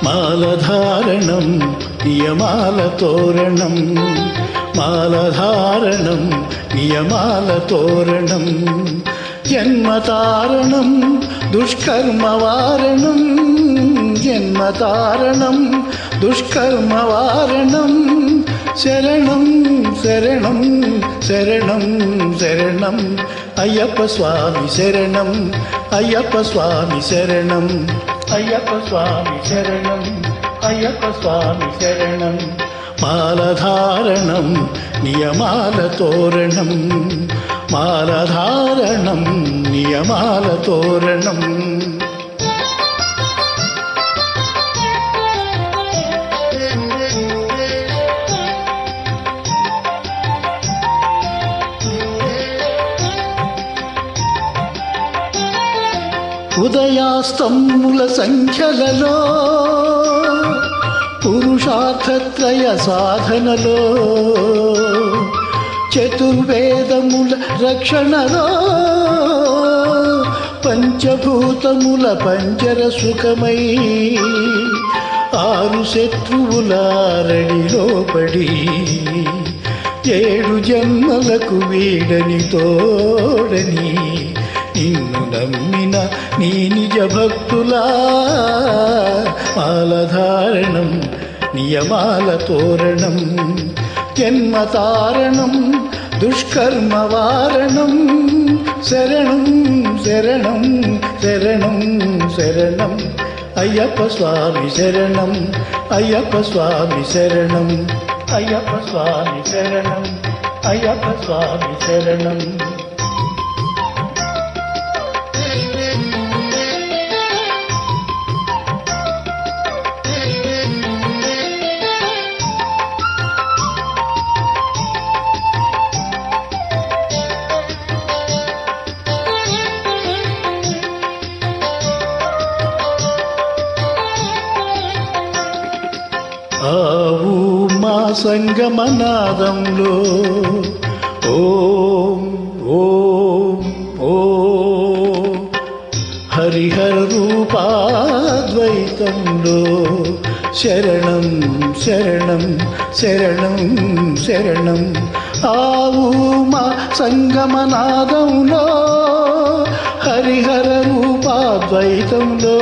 మాలధారణం నియమాల తోరణం, మాలధారణం నియమాల తోరణం, జన్మతారణం దుష్కర్మవారణం, జన్మతారణం దుష్కర్మవారణం, శరణం శరణం శరణం శరణం అయ్యప్ప స్వామి శరణం, అయ్యప్ప స్వామి శరణం, అయ్యప్ప స్వామి శరణం, అయ్యప్ప స్వామి శరణం. మాలధారణం నియమాల తోరణం, మాలధారణం నియమాల తోరణం. ఉదయాస్తముల సంఖ్యలలో పురుషార్థత్రయ సాధనలో, చతుర్వేదముల రక్షణలో, పంచభూతముల పంజర సుఖమై, ఆరు శత్రువుల రడిలో పడి, ఏడు జన్మలకు వీడని తోడని నిన్ను నమ్మిన నీ నిజ భక్తులా. మాలధారణం నియమాల తోరణం, జన్మతారణం దుష్కర్మవారణం, శరణం శరణం శరణం శరణం అయ్యప్ప స్వామి శరణం, అయ్యప్ప స్వామి శరణం, అయ్యప్ప స్వామి శరణం, అయ్యప్ప స్వామి శరణం. ఆవు మా సంగమనాదంలో ఓం ఓం ఓం, హరిహర రూపాద్వైతంలో శరణం శరణం శరణం శరణం. ఆవు మా సంగమనాదంలో హరిహర రూపాద్వైతంలో,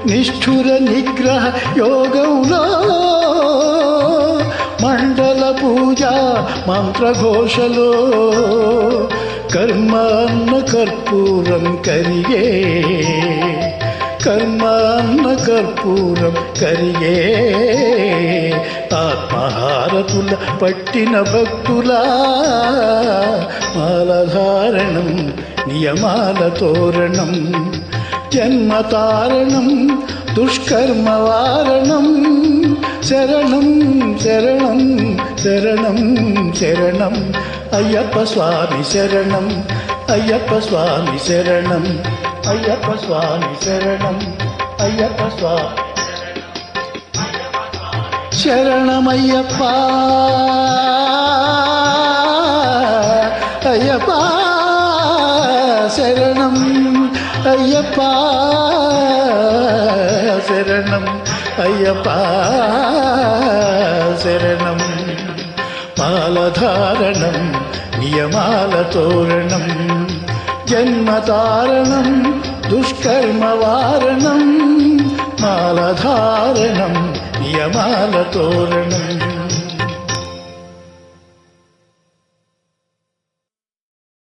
నిష్ఠుర నిగ్రహ యోగంలో, మండల పూజ మంత్రఘోషలో, కర్మాన్న కర్పూరం కరిగే, కర్మాన్న కర్పూరం కరిగే, ఆత్మహారతుల పట్టిన భక్తులా. మాలధారణం నియమాల తోరణం, జన్మతారణం దుష్కర్మవారణం, శరణం శరణం శరణం శరణం అయ్యప్ప స్వామి శరణం, అయ్యప్ప స్వామి శరణం, అయ్యప్ప స్వామి శరణం, అయ్యప్ప స్వామి శరణమయ్యప్ప, అయ్యప్ప శరణం, అయ్యప్ప శరణం, అయ్యప్ప శరణం. మాలధారణం నియమాల తోరణం, జన్మతారణం దుష్కర్మవారణం, మాలధారణం నియమాల తోరణం.